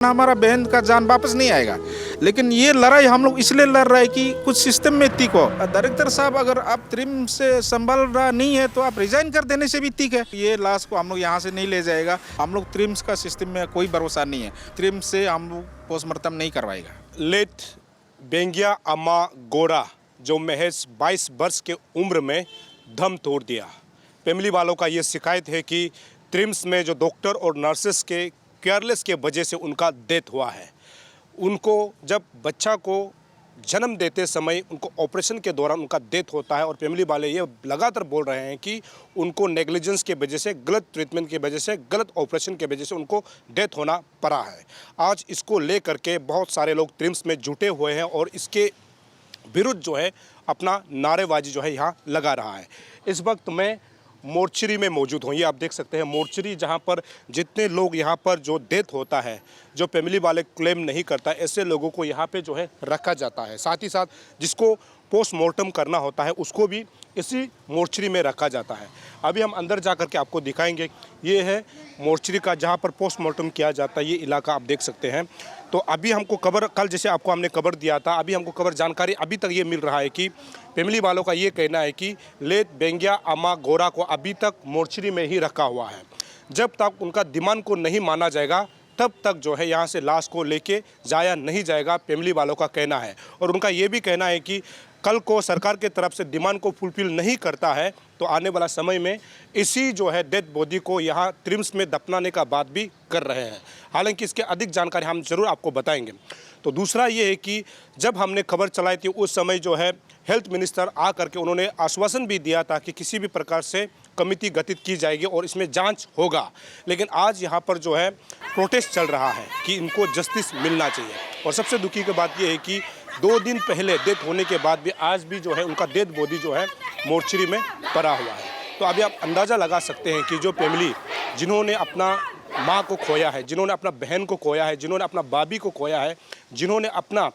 हमारा बहन का जान वापस नहीं आएगा। लेकिन ये लड़ाई हम लोग इसलिए लड़ रहे हैं कि कुछ सिस्टम में ठीक हो। डायरेक्टर साहब, अगर आप त्रिम से संभाल रहा नहीं है तो आप रिजाइन कर देने से भी ठीक है। ये लाश को हम लोग यहाँ से नहीं ले जाएगा। हम लोग त्रिम्स का सिस्टम में कोई भरोसा नहीं है। त्रिम से हम लोग पोस्टमार्टम नहीं करवाएगा। लेट बेंगिया अम्मा गोरा जो महज 22 वर्ष के उम्र में दम तोड़ दिया। फैमिली वालों का ये शिकायत है कि त्रिम्स में जो डॉक्टर और नर्सेस के केयरलेस के वजह से उनका डेथ हुआ है। उनको जब बच्चा को जन्म देते समय उनको ऑपरेशन के दौरान उनका डेथ होता है और फैमिली वाले ये लगातार बोल रहे हैं कि उनको नेग्लिजेंस के वजह से, गलत ट्रीटमेंट की वजह से, गलत ऑपरेशन के वजह से उनको डेथ होना पड़ा है। आज इसको लेकर के बहुत सारे लोग त्रिम्स में जुटे हुए हैं और इसके विरुद्ध जो है अपना नारेबाजी जो है यहाँ लगा रहा है। इस वक्त मैं मोर्चरी में मौजूद हूँ। ये आप देख सकते हैं मोर्चरी, जहाँ पर जितने लोग यहाँ पर जो डेथ होता है, जो फैमिली वाले क्लेम नहीं करता, ऐसे लोगों को यहाँ पे जो है रखा जाता है। साथ ही साथ जिसको पोस्टमार्टम करना होता है उसको भी इसी मोर्चरी में रखा जाता है। अभी हम अंदर जा कर के आपको दिखाएंगे। ये है मोर्चरी का जहाँ पर पोस्टमार्टम किया जाता है, ये इलाका आप देख सकते हैं। तो अभी हमको खबर, कल जैसे आपको हमने खबर दिया था, अभी हमको खबर जानकारी अभी तक ये मिल रहा है कि फैमिली वालों का ये कहना है कि लेट बेंगिया अम्मा गोरा को अभी तक मोर्चरी में ही रखा हुआ है। जब तक उनका डिमांड को नहीं माना जाएगा तब तक जो है यहाँ से लाश को लेके जाया नहीं जाएगा, फैमिली वालों का कहना है। और उनका ये भी कहना है कि कल को सरकार के तरफ से डिमांड को फुलफिल नहीं करता है तो आने वाला समय में इसी जो है डेड बॉडी को यहाँ त्रिम्स में दफनाने का बात भी कर रहे हैं। हालांकि इसके अधिक जानकारी हम जरूर आपको बताएंगे। तो दूसरा ये है कि जब हमने खबर चलाई थी उस समय जो है हेल्थ मिनिस्टर आ करके उन्होंने आश्वासन भी दिया था कि किसी भी प्रकार से कमेटी गठित की जाएगी और इसमें जांच होगा। लेकिन आज यहाँ पर जो है प्रोटेस्ट चल रहा है कि इनको जस्टिस मिलना चाहिए। और सबसे दुखी की बात यह है कि 2 दिन पहले डेथ होने के बाद भी आज भी जो है उनका डेड बॉडी जो है मोर्चरी में पड़ा हुआ है। तो अभी आप अंदाज़ा लगा सकते हैं कि जो फैमिली जिन्होंने अपना माँ को खोया है, जिन्होंने अपना बहन को खोया है, जिन्होंने अपना भाभी को खोया है, जिन्होंने अपना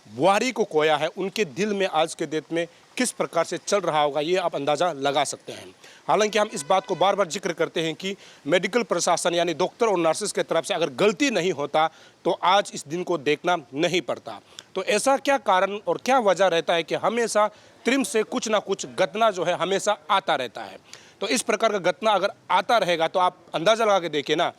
बुआरी को खोया है, उनके दिल में आज के डेट में किस प्रकार से चल रहा होगा ये आप अंदाज़ा लगा सकते हैं। हालांकि हम इस बात को बार बार जिक्र करते हैं कि मेडिकल प्रशासन यानी डॉक्टर और नर्सेस के तरफ से अगर गलती नहीं होता तो आज इस दिन को देखना नहीं पड़ता। तो ऐसा क्या कारण और क्या वजह रहता है कि हमेशा त्रिम्स से कुछ ना कुछ घटना जो है हमेशा आता रहता है। तो इस प्रकार का घटना अगर आता रहेगा तो आप अंदाज़ा लगा के देखिए ना,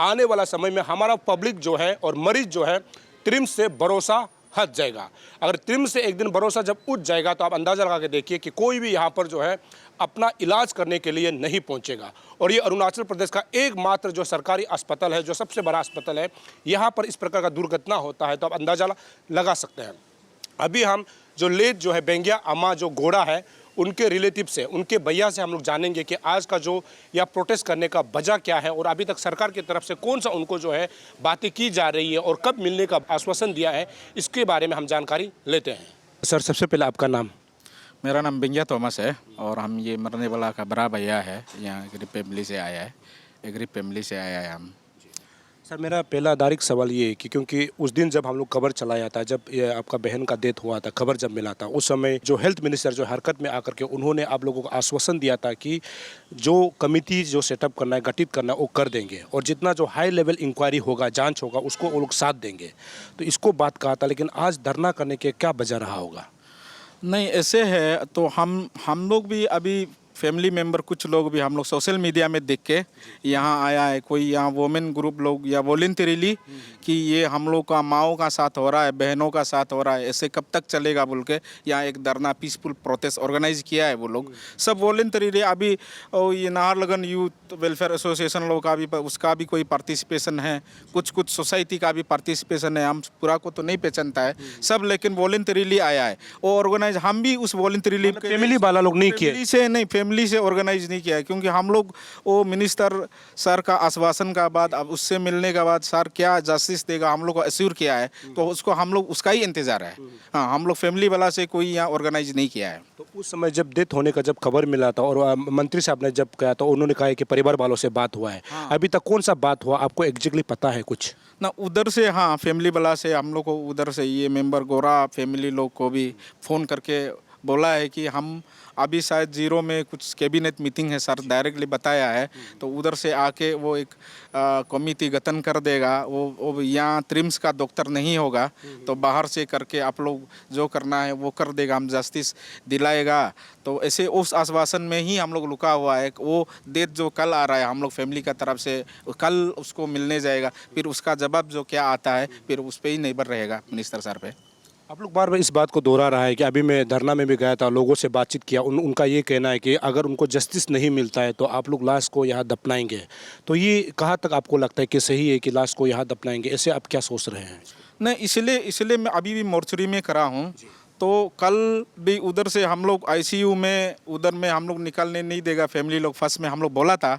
आने वाला समय में हमारा पब्लिक जो है और मरीज जो है त्रिम्स से भरोसा हट जाएगा। अगर त्रिम्स से एक दिन भरोसा जब उठ जाएगा तो आप अंदाज़ा लगा के देखिए कि कोई भी यहाँ पर जो है अपना इलाज करने के लिए नहीं पहुँचेगा। और ये अरुणाचल प्रदेश का एकमात्र जो सरकारी अस्पताल है, जो सबसे बड़ा अस्पताल है, यहाँ पर इस प्रकार का दुर्घटना होता है तो आप अंदाज़ा लगा सकते हैं। अभी हम जो लेट जो है बेंगिया अम्मा जो गोरा है उनके रिलेटिव से, उनके भैया से हम लोग जानेंगे कि आज का जो या प्रोटेस्ट करने का वजह क्या है और अभी तक सरकार की तरफ से कौन सा उनको जो है बातें की जा रही है और कब मिलने का आश्वासन दिया है, इसके बारे में हम जानकारी लेते हैं। सर, सबसे पहले आपका नाम? मेरा नाम बेंगिया थॉमस है और हम ये मरने वाला का बड़ा भैया है। यहाँ गरीब फैमिली से आया है, एक गरीब फैमिली से आया है हम। सर, मेरा पहला डायरेक्ट सवाल ये है कि क्योंकि उस दिन जब हम लोग खबर चलाया था, जब ये आपका बहन का डेथ हुआ था, खबर जब मिला था, उस समय जो हेल्थ मिनिस्टर जो हरकत में आकर के उन्होंने आप लोगों को आश्वासन दिया था कि जो कमेटी जो सेटअप करना है, गठित करना है, वो कर देंगे और जितना जो हाई लेवल इंक्वायरी होगा, जांच होगा, उसको वो लोग साथ देंगे। तो इसको बात कहा था, लेकिन आज धरना करने के क्या वजह रहा होगा? नहीं, ऐसे है तो हम लोग भी अभी फैमिली मेंबर कुछ लोग भी हम लोग सोशल मीडिया में देख के यहाँ आया है, कोई यहाँ वोमेन ग्रुप लोग या वॉलंटरीली कि ये हम लोग का माओ का साथ हो रहा है, बहनों का साथ हो रहा है, ऐसे कब तक चलेगा बोल के यहाँ एक धरना पीसफुल प्रोटेस्ट ऑर्गेनाइज किया है। वो लोग सब वॉलंटरीली अभी ये नाहरलगुन यूथ वेलफेयर एसोसिएशन लोग का भी, उसका भी कोई पार्टिसिपेशन है, कुछ सोसाइटी का भी पार्टिसिपेशन है। हम पूरा को तो नहीं पहचानता है सब, लेकिन वॉलंटरीली आया है वो ऑर्गेनाइज। हम भी उस वॉलंटरीली फैमिली वाला लोग नहीं किए से, नहीं फैमिली से ऑर्गेनाइज नहीं किया है, क्योंकि हम लोग वो मिनिस्टर सर का आश्वासन का बाद, अब उससे मिलने के बाद सर क्या जस्टिस देगा हम लोग को एश्योर किया है, तो उसको हम लोग उसका ही इंतजार है। हाँ, हम लोग फैमिली वाला से कोई यहाँ ऑर्गेनाइज नहीं किया है। तो उस समय जब डेथ होने का जब खबर मिला था और मंत्री साहब ने जब कहा तो उन्होंने कहा कि परिवार वालों से बात हुआ है। हाँ। अभी तक कौन सा बात हुआ आपको एग्जैक्टली पता है कुछ ना? उधर से हाँ, फैमिली वाला से हम लोग को उधर से ये मेंबर गोरा फैमिली लोग को भी फ़ोन करके बोला है कि हम अभी शायद जीरो में कुछ कैबिनेट मीटिंग है सर, डायरेक्टली बताया है, तो उधर से आके वो एक कमेटी गठन कर देगा। वो यहाँ ट्रिम्स का डॉक्टर नहीं होगा, तो बाहर से करके आप लोग जो करना है वो कर देगा, हम जस्टिस दिलाएगा। तो ऐसे उस आश्वासन में ही हम लोग रुका हुआ है। वो डेट जो कल आ रहा है हम लोग फैमिली का तरफ से, कल उसको मिलने जाएगा, फिर उसका जवाब जो क्या आता है फिर उस पर ही निर्भर रहेगा मिनिस्टर सर पे। आप लोग बार बार इस बात को दोहरा रहा है कि अभी मैं धरना में भी गया था, लोगों से बातचीत किया, उनका ये कहना है कि अगर उनको जस्टिस नहीं मिलता है तो आप लोग लाश को यहाँ दफनाएंगे। तो ये कहाँ तक आपको लगता है कि सही है कि लाश को यहाँ दफनाएंगे? ऐसे आप क्या सोच रहे हैं? नहीं, इसलिए मैं अभी भी मोर्चरी में खड़ा हूँ। तो कल भी उधर से हम लोग आईसीयू में, उधर में हम लोग निकलने नहीं देगा फैमिली लोग, फर्स्ट में हम लोग बोला था।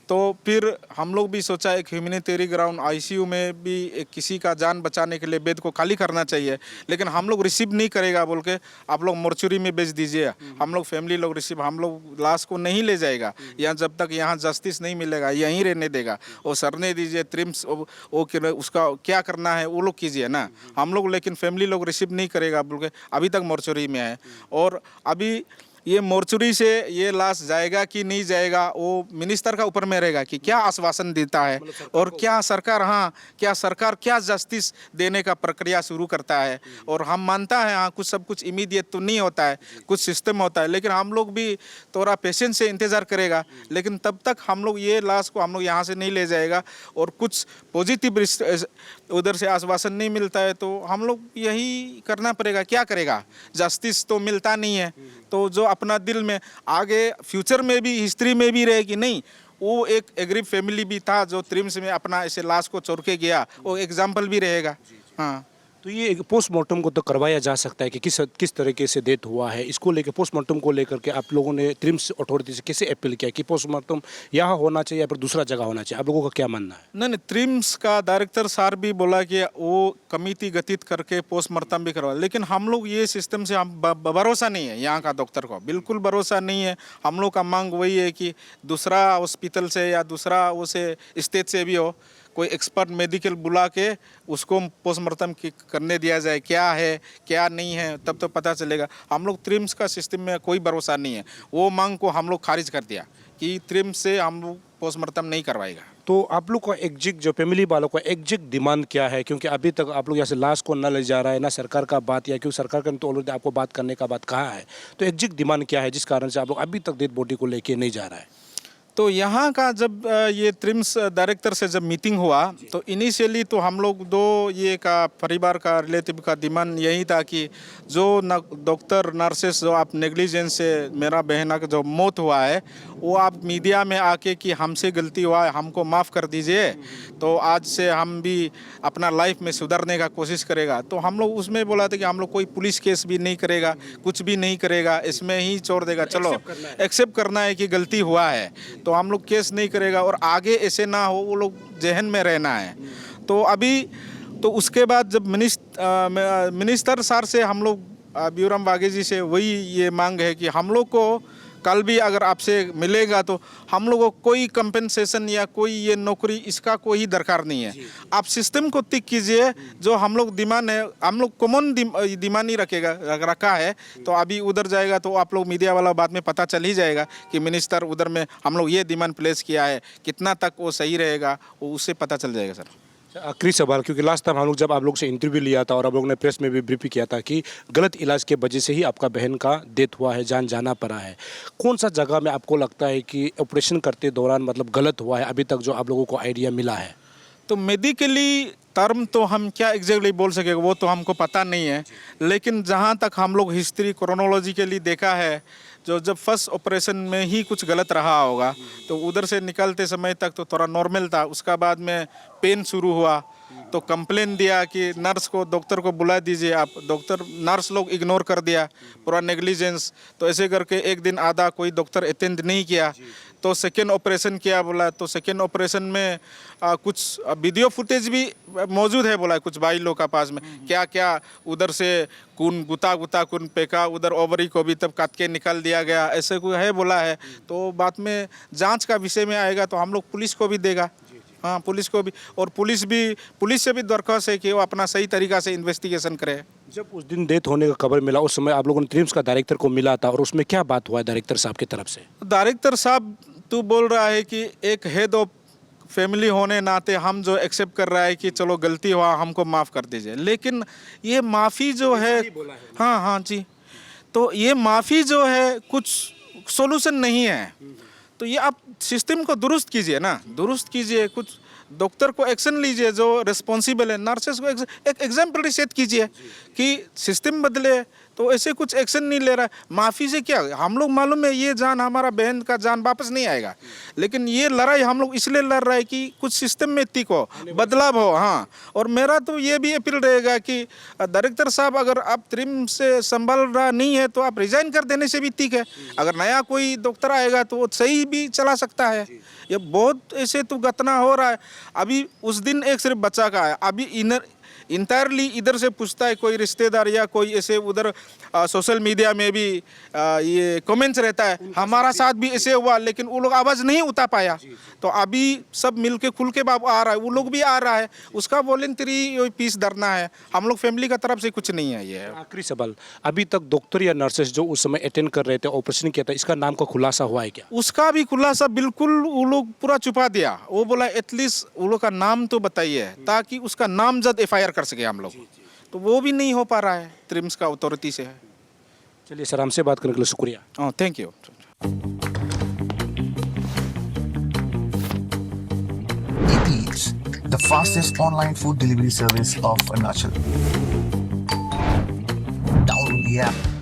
तो फिर हम लोग भी सोचा एक ह्यूमैनिटेरियन ग्राउंड आईसीयू में भी एक किसी का जान बचाने के लिए बेड को खाली करना चाहिए, लेकिन हम लोग रिसीव नहीं करेगा बोल के आप लोग मोर्चरी में भेज दीजिए। हम लोग फैमिली लोग रिसीव, हम लोग लाश को नहीं ले जाएगा यहाँ, जब तक यहाँ जस्टिस नहीं मिलेगा यहीं रहने देगा। वो सरने दीजिए, ट्रिम्स वो उसका क्या करना है वो लोग कीजिए ना, हम लोग लेकिन फैमिली लोग रिसीव नहीं करेगा बोल के अभी तक मोर्चरी में है। और अभी ये मोर्चरी से ये लाश जाएगा कि नहीं जाएगा वो मिनिस्टर का ऊपर में रहेगा कि क्या आश्वासन देता है, और क्या सरकार क्या जस्टिस देने का प्रक्रिया शुरू करता है। और हम मानता है हाँ कुछ सब कुछ इमीडिएट तो नहीं होता है, कुछ सिस्टम होता है, लेकिन हम लोग भी थोड़ा पेशेंस से इंतज़ार करेगा। लेकिन तब तक हम लोग ये लाश को हम लोग यहाँ से नहीं ले जाएगा, और कुछ पॉजिटिव उधर से आश्वासन नहीं मिलता है तो हम लोग यही करना पड़ेगा। क्या करेगा, जस्टिस तो मिलता नहीं है, तो जो अपना दिल में आगे फ्यूचर में भी हिस्ट्री में भी रहे कि नहीं, वो एक गरीब फैमिली भी था जो ट्रिम्स में अपना ऐसे लाश को छोड़ के गया, वो एग्जाम्पल भी रहेगा। हाँ, तो ये एक पोस्टमार्टम को तो करवाया जा सकता है कि किस तरीके से डेथ हुआ है, इसको लेकर पोस्टमार्टम को लेकर के आप लोगों ने ट्रिम्स अथॉरिटी से कैसे अपील किया कि पोस्टमार्टम यहाँ होना चाहिए या फिर दूसरा जगह होना चाहिए? आप लोगों का क्या मानना है? नहीं, ट्रिम्स का डायरेक्टर सर भी बोला कि वो कमेटी गठित करके पोस्टमार्टम भी करवा, लेकिन हम लोग ये सिस्टम से हम भरोसा नहीं है, यहाँ का डॉक्टर को बिल्कुल भरोसा नहीं है। हम लोग का मांग वही है कि दूसरा हॉस्पिटल से या दूसरा उसे स्टेट से भी हो, कोई एक्सपर्ट मेडिकल बुला के उसको पोस्टमार्टम करने दिया जाए, क्या है क्या नहीं है, तब तो पता चलेगा। हम लोग ट्रिम्स का सिस्टम में कोई भरोसा नहीं है, वो मांग को हम लोग खारिज कर दिया कि ट्रिम्स से हम लोग पोस्टमार्टम नहीं करवाएगा। तो आप लोग का एग्जैक्ट जो फैमिली वालों का एग्जैक्ट डिमांड क्या है? क्योंकि अभी तक आप लोग यहाँ से लाश को न ले जा रहा है, ना सरकार का बात, या क्योंकि सरकार ने तो ऑलरेडी आपको बात करने का बात कहा है, तो एग्जैक्ट डिमांड क्या है जिस कारण से आप लोग अभी तक डेड बॉडी को लेके नहीं जा रहा है? तो यहाँ का जब ये ट्रिम्स डायरेक्टर से जब मीटिंग हुआ तो इनिशियली तो हम लोग ये का परिवार का रिलेटिव का डिमांड यही था कि जो डॉक्टर नर्सेस जो आप नेग्लिजेंस से मेरा बहना का जो मौत हुआ है वो आप मीडिया में आके कि हमसे गलती हुआ है, हमको माफ़ कर दीजिए, तो आज से हम भी अपना लाइफ में सुधरने का कोशिश करेगा। तो हम लोग उसमें बोला था कि हम लोग कोई पुलिस केस भी नहीं करेगा, कुछ भी नहीं करेगा, इसमें ही छोड़ देगा, चलो एक्सेप्ट करना है कि गलती हुआ है, तो हम लोग केस नहीं करेगा और आगे ऐसे ना हो, वो लोग जहन में रहना है। तो अभी तो उसके बाद जब मिनिस्टर सर से हम लोग ब्यूरम बागे जी से वही ये मांग है कि हम लोग को कल भी अगर आपसे मिलेगा तो हम लोगों को कोई कंपेंसेशन या कोई ये नौकरी इसका कोई दरकार नहीं है। आप सिस्टम को टिक कीजिए, जो हम लोग डिमांड है हम लोग कॉमन डिमांड ही रखा है। तो अभी उधर जाएगा तो आप लोग मीडिया वाला बाद में पता चल ही जाएगा कि मिनिस्टर उधर में हम लोग ये डिमांड प्लेस किया है, कितना तक वो सही रहेगा वो उससे पता चल जाएगा। सर आखिरी सवाल, क्योंकि लास्ट टाइम हम लोग जब आप लोग से इंटरव्यू लिया था और आप लोग ने प्रेस में भी ब्रीफ किया था कि गलत इलाज के वजह से ही आपका बहन का डेथ हुआ है, जान जाना पड़ा है, कौन सा जगह में आपको लगता है कि ऑपरेशन करते दौरान मतलब गलत हुआ है अभी तक जो आप लोगों को आइडिया मिला है? तो मेडिकली टर्म तो हम क्या एग्जैक्टली बोल सकेंगे वो तो हमको पता नहीं है, लेकिन जहाँ तक हम लोग हिस्ट्री क्रोनोलॉजिकली देखा है, जो जब फर्स्ट ऑपरेशन में ही कुछ गलत रहा होगा तो उधर से निकलते समय तक तो थोड़ा नॉर्मल था, उसका बाद में पेन शुरू हुआ तो कंप्लेन दिया कि नर्स को डॉक्टर को बुला दीजिए आप, डॉक्टर नर्स लोग इग्नोर कर दिया, पूरा नेग्लिजेंस। तो ऐसे करके एक दिन आधा कोई डॉक्टर अटेंड नहीं किया, तो सेकेंड ऑपरेशन किया बोला, तो सेकेंड ऑपरेशन में कुछ वीडियो फुटेज भी मौजूद है बोला कुछ भाई लोग का पास में, क्या क्या उधर से खून गुता खून फेंका, उधर ओवरी को भी तब काट के निकाल दिया गया, ऐसे कोई है बोला है। तो बाद में जांच का विषय में आएगा तो हम लोग पुलिस को भी देगा। हाँ पुलिस को भी, और पुलिस से भी दरख्वास्त है कि वो अपना सही तरीक़ा से इन्वेस्टिगेशन करे। जब उस दिन डेथ होने का खबर मिला उस समय आप लोगों ने ट्रिम्स का डायरेक्टर को मिला था और उसमें क्या बात हुआ है डायरेक्टर साहब की तरफ से? डायरेक्टर साहब तो बोल रहा है कि एक हेड ऑफ फैमिली होने नाते हम जो एक्सेप्ट कर रहा है कि चलो गलती हुआ, हमको माफ़ कर दीजिए, लेकिन ये माफ़ी जो है, हाँ हाँ जी, तो ये माफ़ी जो है कुछ सॉल्यूशन नहीं है। तो ये आप सिस्टम को दुरुस्त कीजिए ना, दुरुस्त कीजिए, कुछ डॉक्टर को एक्शन लीजिए जो रिस्पॉन्सिबल है, नर्सेस को एक एग्जाम्पल सेट कीजिए कि सिस्टम बदले। तो ऐसे कुछ एक्शन नहीं ले रहा है। माफ़ी से क्या, हम लोग मालूम है ये जान, हमारा बहन का जान वापस नहीं आएगा, लेकिन ये लड़ाई हम लोग इसलिए लड़ रहे हैं कि कुछ सिस्टम में ठीक हो, बदलाव हो। हाँ, और मेरा तो ये भी अपील रहेगा कि डायरेक्टर साहब अगर आप ट्रिम से संभाल रहा नहीं है तो आप रिजाइन कर देने से भी ठीक है। अगर नया कोई डॉक्टर आएगा तो वो सही भी चला सकता है। ये बहुत ऐसे तो घटना हो रहा है। अभी उस दिन एक सिर्फ बच्चा का है, अभी इंटायरली इधर से पूछता है कोई रिश्तेदार या कोई ऐसे उधर सोशल मीडिया में भी ये कमेंट्स रहता है, हमारा साथ भी ऐसे हुआ, लेकिन वो लोग आवाज़ नहीं उठा पाया। तो अभी सब मिलके खुल के बाबू आ रहा है, वो लोग भी आ रहा है, उसका वॉलंटरी पीस धरना है। हम लोग फैमिली का तरफ से कुछ नहीं है। ये आखिरी सवाल, अभी तक डॉक्टर या नर्सेस जो उस समय अटेंड कर रहे थे, ऑपरेशन किया था, इसका नाम का खुलासा हुआ है क्या? उसका भी खुलासा बिल्कुल वो लोग पूरा छुपा दिया। वो बोला एटलीस्ट वो लोग का नाम तो बताइए ताकि उसका नामजद FIR कर सके हम लोग। तो वो भी नहीं हो पा रहा है, ट्रिम्स का अथॉरिटी से है। चलिए सर, हमसे बात करने के लिए शुक्रिया। Thank you. Eats, the fastest online food delivery service of Arunachal. Download the app